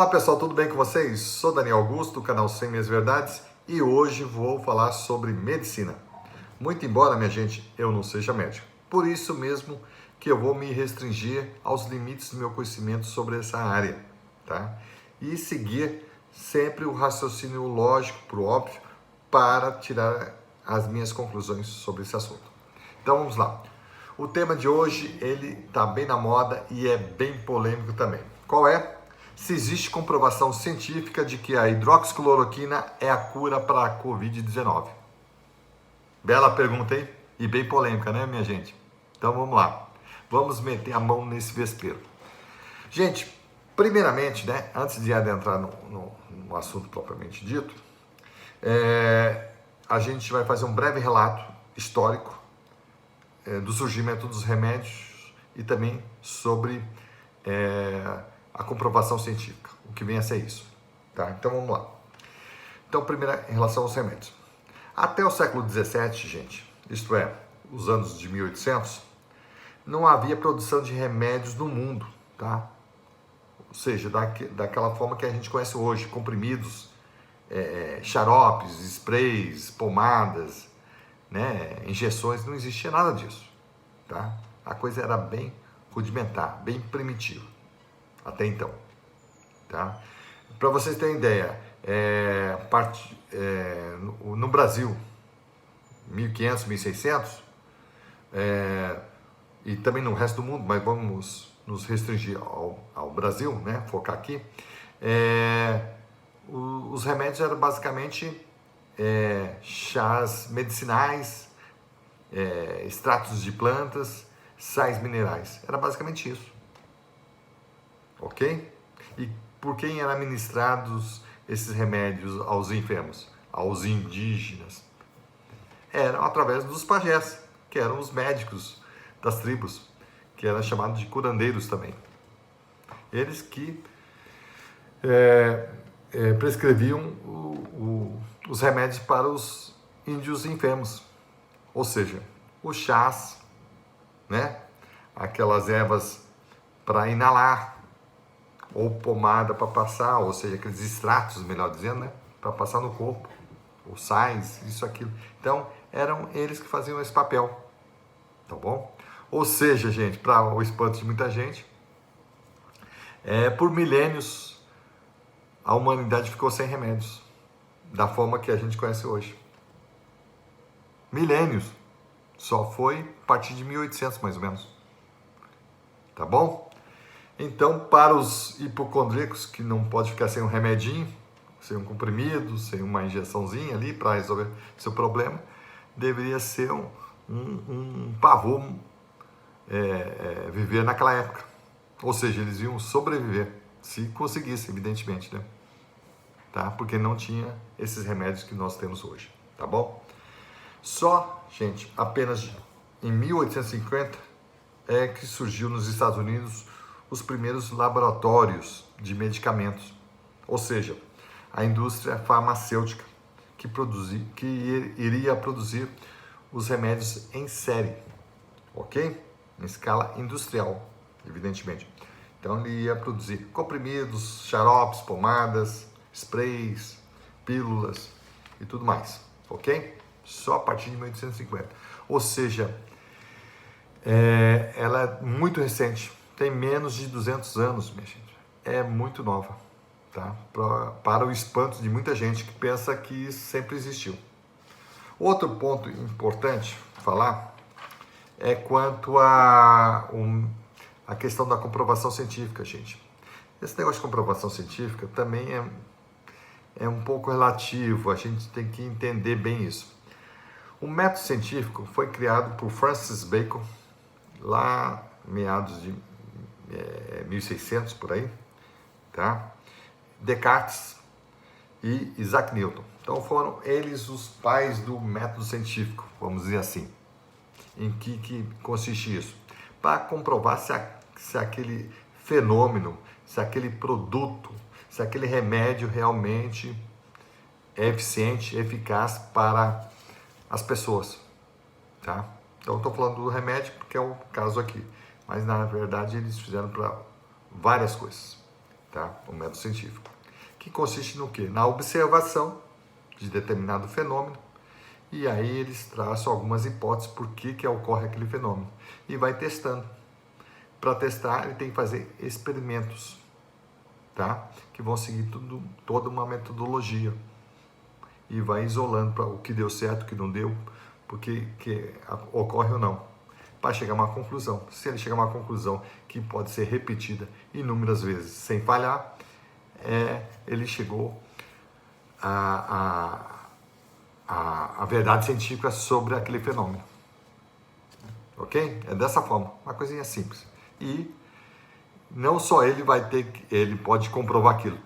Olá pessoal, tudo bem com vocês? Sou Daniel Augusto, do canal 100 Minhas Verdades, e hoje vou falar sobre medicina. Muito embora, minha gente, eu não seja médico. Por isso mesmo que eu vou me restringir aos limites do meu conhecimento sobre essa área, tá? E seguir sempre o raciocínio lógico, pro óbvio, para tirar as minhas conclusões sobre esse assunto. Então vamos lá. O tema de hoje, ele está bem na moda e é bem polêmico também. Qual é? Se existe comprovação científica de que a hidroxicloroquina é a cura para a Covid-19. Bela pergunta, hein? E bem polêmica, né, minha gente? Então vamos lá. Vamos meter a mão nesse vespeiro. Gente, primeiramente, né, antes de adentrar no assunto propriamente dito, a gente vai fazer um breve relato histórico do surgimento dos remédios e também sobre a comprovação científica, o que vem a ser isso. Tá? Então vamos lá. Então, primeiro, em relação aos remédios. Até o século XVII, gente, isto é, os anos de 1800, não havia produção de remédios no mundo, tá? Ou seja, daquela forma que a gente conhece hoje, comprimidos, xaropes, sprays, pomadas, né, injeções, não existia nada disso, tá? A coisa era bem rudimentar, bem primitiva, até então, tá? Para vocês terem ideia, no Brasil, 1500, 1600, e também no resto do mundo, mas vamos nos restringir ao Brasil, né, focar aqui, os remédios eram basicamente chás medicinais, extratos de plantas, sais minerais. Era basicamente isso. Ok? E por quem eram ministrados esses remédios aos enfermos? Aos indígenas? Eram através dos pajés, que eram os médicos das tribos, que eram chamados de curandeiros também. Eles que prescreviam os remédios para os índios enfermos. Ou seja, os chás, né? Aquelas ervas para inalar, ou pomada para passar, ou seja, aqueles extratos, melhor dizendo, né? Para passar no corpo, os sais, isso, aquilo. Então, eram eles que faziam esse papel, tá bom? Ou seja, gente, para o espanto de muita gente, por milênios, a humanidade ficou sem remédios, da forma que a gente conhece hoje. Milênios. Só foi a partir de 1800, mais ou menos. Tá bom? Então, para os hipocondríacos, que não pode ficar sem um remedinho, sem um comprimido, sem uma injeçãozinha ali para resolver seu problema, deveria ser um pavor viver naquela época. Ou seja, eles iam sobreviver, se conseguissem, evidentemente, né? Tá? Porque não tinha esses remédios que nós temos hoje, tá bom? Só, gente, apenas em 1850 que surgiu nos Estados Unidos os primeiros laboratórios de medicamentos, ou seja, a indústria farmacêutica que iria produzir os remédios em série, ok? Em escala industrial, evidentemente. Então ele ia produzir comprimidos, xaropes, pomadas, sprays, pílulas e tudo mais, ok? Só a partir de 1850. Ou seja, ela é muito recente, tem menos de 200 anos, minha gente. É muito nova, tá? Para o espanto de muita gente que pensa que isso sempre existiu. Outro ponto importante falar é quanto a questão da comprovação científica, gente. Esse negócio de comprovação científica também é um pouco relativo, a gente tem que entender bem isso. O método científico foi criado por Francis Bacon, lá meados de 1600, por aí, tá? Descartes e Isaac Newton. Então foram eles os pais do método científico, vamos dizer assim. Em que consiste isso? Para comprovar se aquele fenômeno, se aquele produto, se aquele remédio realmente é eficiente, eficaz para as pessoas, tá? Então, estou falando do remédio porque é o caso aqui, mas na verdade eles fizeram para várias coisas, tá? O método científico. Que consiste no quê? Na observação de determinado fenômeno, e aí eles traçam algumas hipóteses por que ocorre aquele fenômeno. E vai testando. Para testar, ele tem que fazer experimentos, tá? Que vão seguir toda uma metodologia. E vai isolando para o que deu certo, o que não deu, porque que ocorre ou não. Para chegar a uma conclusão. Se ele chegar a uma conclusão que pode ser repetida inúmeras vezes sem falhar, ele chegou a verdade científica sobre aquele fenômeno. Ok? É dessa forma, uma coisinha simples. E não só ele ele pode comprovar aquilo.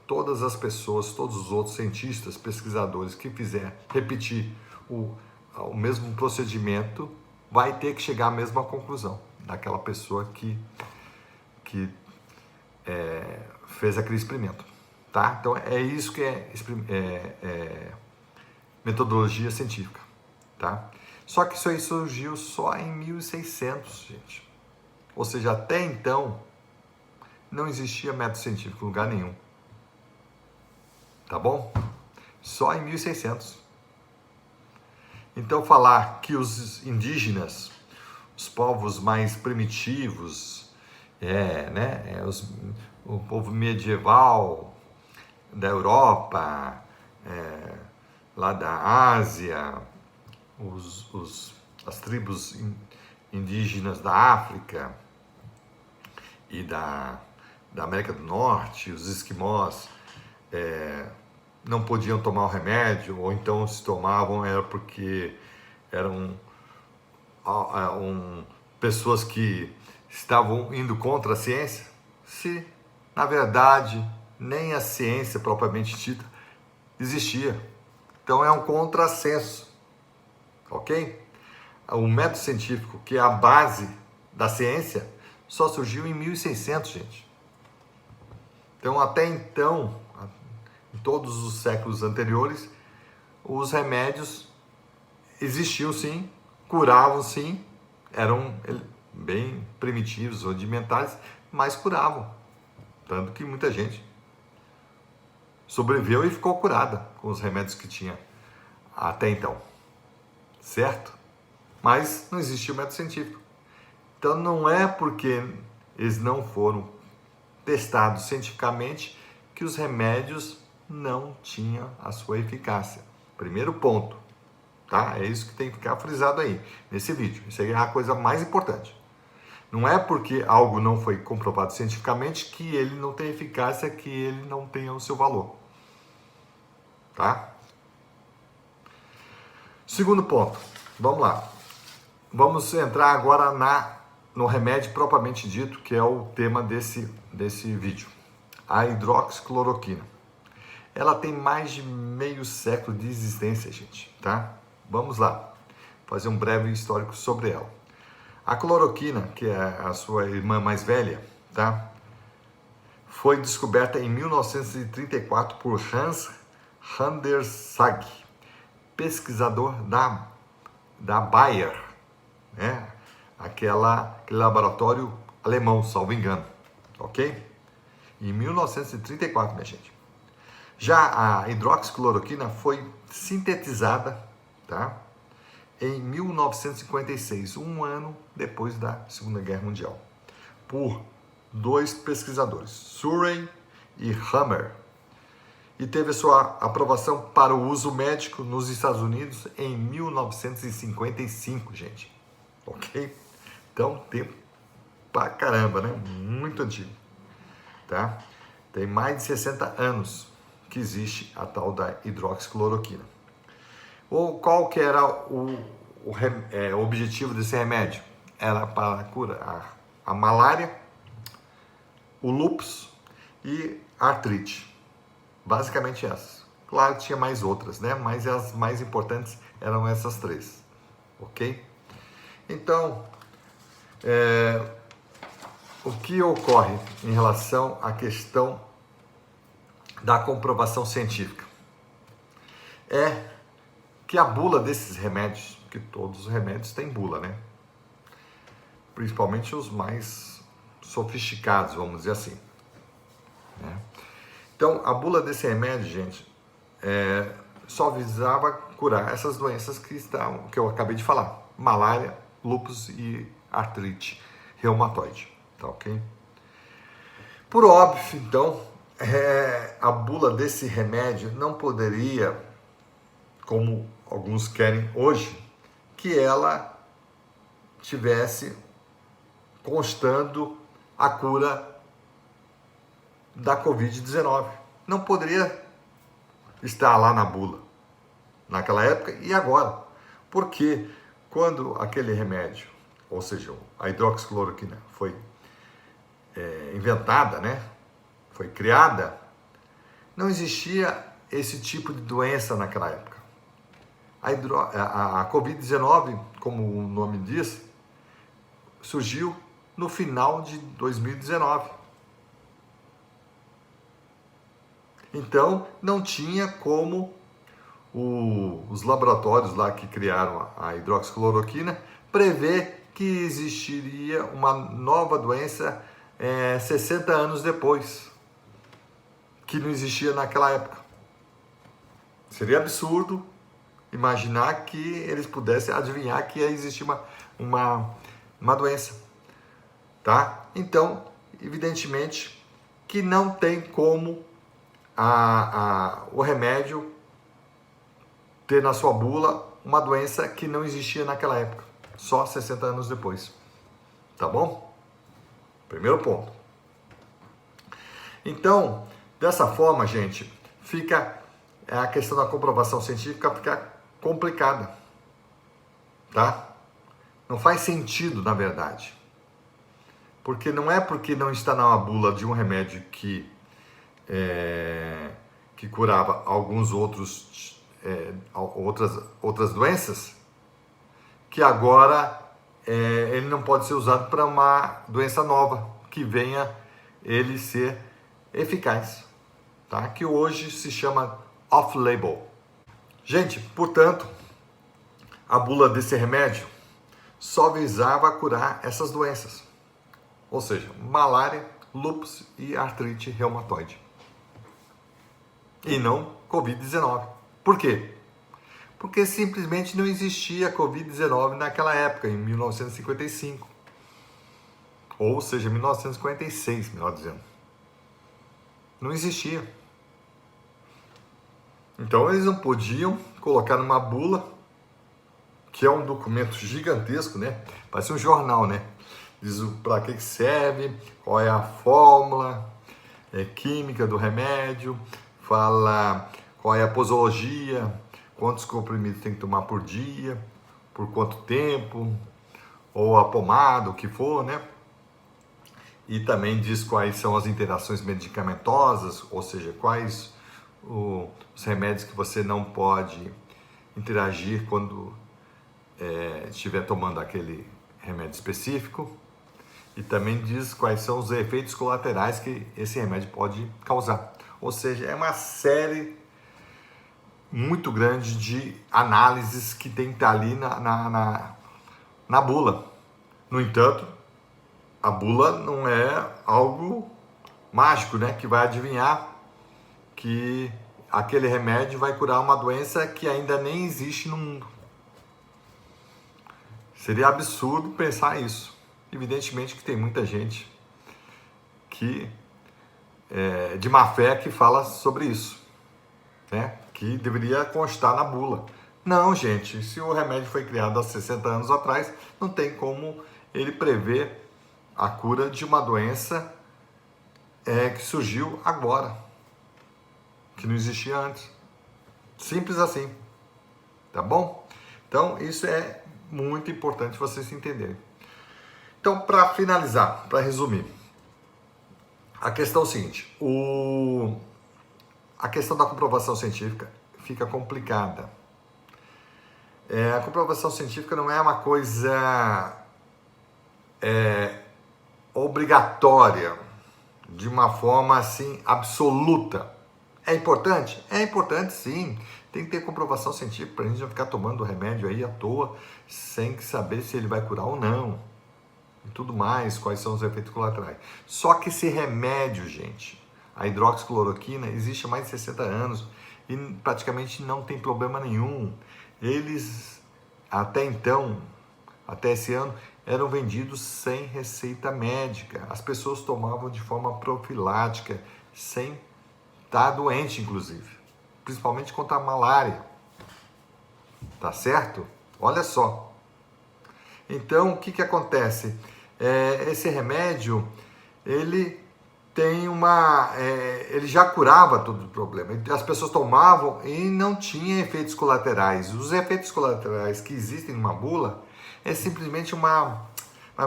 Todas as pessoas, todos os outros cientistas, pesquisadores que fizer repetir o mesmo procedimento, vai ter que chegar à mesma conclusão daquela pessoa que fez aquele experimento. Tá? Então é isso que é metodologia científica, tá? Só que isso aí surgiu só em 1600, gente. Ou seja, até então não existia método científico em lugar nenhum. Tá bom? Só em 1600. Então falar que os indígenas, os povos mais primitivos, o povo medieval da Europa, lá da Ásia, as tribos indígenas da África e da América do Norte, os esquimós, não podiam tomar o remédio, ou então se tomavam era porque eram pessoas que estavam indo contra a ciência, se na verdade nem a ciência propriamente dita existia. Então é um contrassenso, ok? O método científico, que é a base da ciência, só surgiu em 1600, gente. Então até então, em todos os séculos anteriores, os remédios existiam sim, curavam sim, eram bem primitivos, rudimentares, mas curavam. Tanto que muita gente sobreviveu e ficou curada com os remédios que tinha até então. Certo? Mas não existia o método científico. Então não é porque eles não foram testados cientificamente que os remédios não tinham a sua eficácia. Primeiro ponto, tá? É isso que tem que ficar frisado aí, nesse vídeo. Isso aí é a coisa mais importante. Não é porque algo não foi comprovado cientificamente que ele não tem eficácia, que ele não tenha o seu valor. Tá? Segundo ponto, vamos lá. Vamos entrar agora no remédio propriamente dito, que é o tema desse vídeo. A hidroxicloroquina. Ela tem mais de meio século de existência, gente, tá? Vamos lá, fazer um breve histórico sobre ela. A cloroquina, que é a sua irmã mais velha, tá? Foi descoberta em 1934 por Hans Andersag, pesquisador da Bayer, né? Aquele laboratório alemão, salvo engano, ok? Em 1934, minha gente. Já a hidroxicloroquina foi sintetizada, tá? Em 1956, um ano depois da Segunda Guerra Mundial, por dois pesquisadores, Surrey e Hammer, e teve sua aprovação para o uso médico nos Estados Unidos em 1955, gente. Ok? Então, tempo pra caramba, né? Muito antigo, tá? Tem mais de 60 anos que existe a tal da hidroxicloroquina. Ou qual que era o objetivo desse remédio? Era para curar a malária, o lúpus e a artrite. Basicamente essas. Claro que tinha mais outras, né? Mas as mais importantes eram essas três. Ok? Então, o que ocorre em relação à questão da comprovação científica? É que a bula desses remédios, que todos os remédios têm bula, né? Principalmente os mais sofisticados, vamos dizer assim. né? Então, a bula desse remédio, gente, só visava curar essas doenças que eu acabei de falar: malária, lúpus e artrite reumatoide, tá ok? Por óbvio, então, a bula desse remédio não poderia, como alguns querem hoje, que ela tivesse constando a cura da Covid-19. Não poderia estar lá na bula, naquela época e agora. Porque quando aquele remédio, ou seja, a hidroxicloroquina, foi inventada, né? Foi criada, não existia esse tipo de doença naquela época. A Covid-19, como o nome diz, surgiu no final de 2019. Então, não tinha como os laboratórios lá que criaram a hidroxicloroquina prever que existiria uma nova doença 60 anos depois, que não existia naquela época. Seria absurdo imaginar que eles pudessem adivinhar que ia existir uma doença, tá? Então, evidentemente que não tem como o remédio ter na sua bula uma doença que não existia naquela época, só 60 anos depois, tá bom? Primeiro ponto. Então, dessa forma, gente, fica a questão da comprovação científica fica complicada, tá? Não faz sentido, na verdade. Porque não é porque não está na bula de um remédio que curava alguns outras doenças, que agora ele não pode ser usado para uma doença nova, que venha ele ser eficaz, tá? Que hoje se chama off-label. Gente, portanto, a bula desse remédio só visava curar essas doenças, ou seja, malária, lúpus e artrite reumatoide, e não Covid-19. Por quê? Porque simplesmente não existia Covid-19 naquela época, em 1955. Ou seja, 1956, melhor dizendo. Não existia. Então eles não podiam colocar numa bula, que é um documento gigantesco, né? Parece um jornal, né? Diz para que serve, qual é a fórmula química do remédio, fala qual é a posologia, quantos comprimidos tem que tomar por dia, por quanto tempo, ou a pomada, o que for, né? E também diz quais são as interações medicamentosas, ou seja, quais os remédios que você não pode interagir quando estiver tomando aquele remédio específico. E também diz quais são os efeitos colaterais que esse remédio pode causar. Ou seja, é uma série muito grande de análises que tem que estar ali na bula. No entanto, a bula não é algo mágico, né? Que vai adivinhar que aquele remédio vai curar uma doença que ainda nem existe no mundo. Seria absurdo pensar isso. Evidentemente que tem muita gente que de má fé que fala sobre isso, né? Que deveria constar na bula. Não, gente, se o remédio foi criado há 60 anos atrás, não tem como ele prever a cura de uma doença que surgiu agora, que não existia antes. Simples assim, tá bom? Então, isso é muito importante vocês entenderem. Então, para finalizar, para resumir, a questão é o seguinte, a questão da comprovação científica fica complicada. A comprovação científica não é uma coisa obrigatória, de uma forma assim absoluta. É importante? É importante, sim. Tem que ter comprovação científica para a gente não ficar tomando remédio aí à toa, sem saber se ele vai curar ou não. E tudo mais, quais são os efeitos colaterais. Só que esse remédio, gente, A hidroxicloroquina existe há mais de 60 anos e praticamente não tem problema nenhum. Eles, até então, até esse ano, eram vendidos sem receita médica. As pessoas tomavam de forma profilática, sem estar doente, inclusive. Principalmente contra a malária. Tá certo? Olha só. Então, o que acontece? Esse remédio, ele tem ele já curava todo o problema. As pessoas tomavam e não tinha efeitos colaterais. Os efeitos colaterais que existem numa bula é simplesmente uma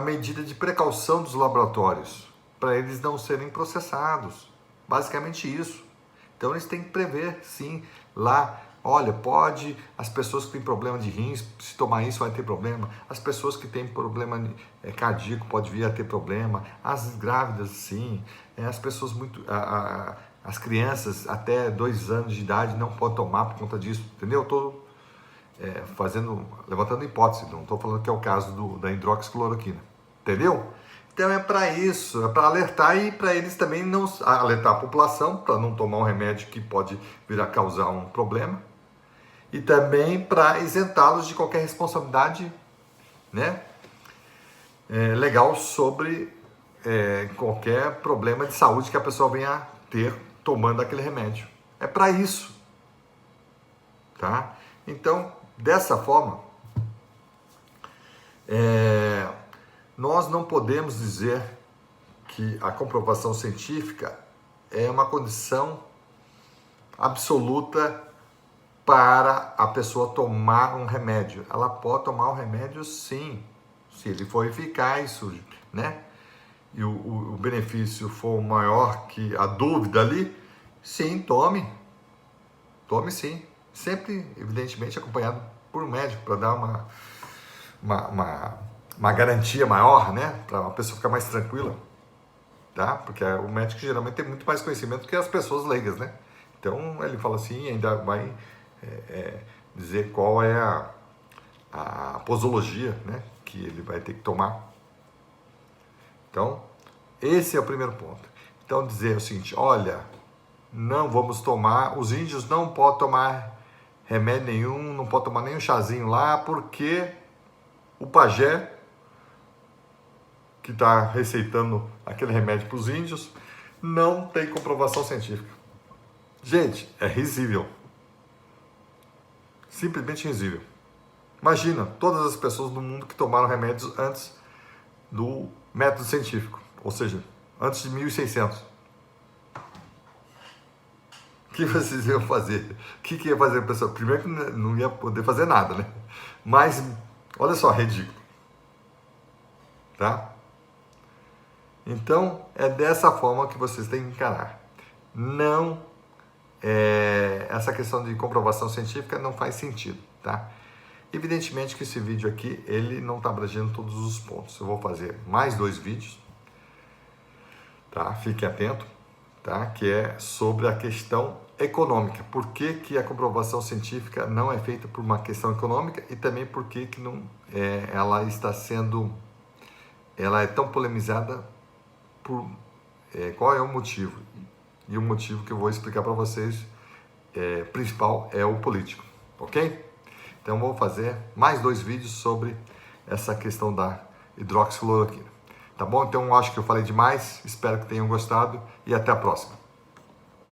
medida de precaução dos laboratórios, para eles não serem processados. Basicamente isso. Então eles têm que prever, sim, lá, olha, pode, as pessoas que têm problema de rins, se tomar isso vai ter problema, as pessoas que têm problema cardíaco pode vir a ter problema, as grávidas, sim, as pessoas as crianças até 2 anos de idade não podem tomar por conta disso, entendeu? Estou levantando hipótese, não estou falando que é o caso da hidroxicloroquina, entendeu? Então é para isso, é para alertar e para eles também não alertar a população para não tomar um remédio que pode vir a causar um problema e também para isentá-los de qualquer responsabilidade, né, legal sobre qualquer problema de saúde que a pessoa venha a ter tomando aquele remédio. É para isso, tá? Então, dessa forma, nós não podemos dizer que a comprovação científica é uma condição absoluta para a pessoa tomar um remédio. Ela pode tomar um remédio, sim, se ele for eficaz, né? E o benefício for maior que a dúvida ali, sim, tome. Tome sim. Sempre, evidentemente, acompanhado por um médico, para dar uma garantia maior, né? Para a pessoa ficar mais tranquila, tá? Porque o médico geralmente tem muito mais conhecimento que as pessoas leigas, né? Então ele fala assim, ainda vai dizer qual é a posologia, né? Que ele vai ter que tomar. Então, esse é o primeiro ponto. Então dizer o seguinte, olha, não vamos tomar, os índios não podem tomar remédio nenhum, não podem tomar nenhum chazinho lá, porque o pajé que está receitando aquele remédio para os índios não tem comprovação científica. Gente, é risível. Simplesmente risível. Imagina todas as pessoas do mundo que tomaram remédios antes do método científico, ou seja, antes de 1600. O que vocês iam fazer? O que ia fazer a pessoa? Primeiro que não ia poder fazer nada, né? Mas, olha só, ridículo. Tá? Então, é dessa forma que vocês têm que encarar. Não, essa questão de comprovação científica não faz sentido, tá? Evidentemente que esse vídeo aqui, ele não está abrangendo todos os pontos. Eu vou fazer mais 2 vídeos, tá? Fique atento, tá? Que é sobre a questão econômica. Por que a comprovação científica não é feita por uma questão econômica e também por que não, ela está sendo, ela é tão polemizada por qual é o motivo? E o motivo que eu vou explicar para vocês, principal, é o político, ok? Então vou fazer mais 2 vídeos sobre essa questão da hidroxicloroquina. Tá bom? Então acho que eu falei demais, espero que tenham gostado e até a próxima.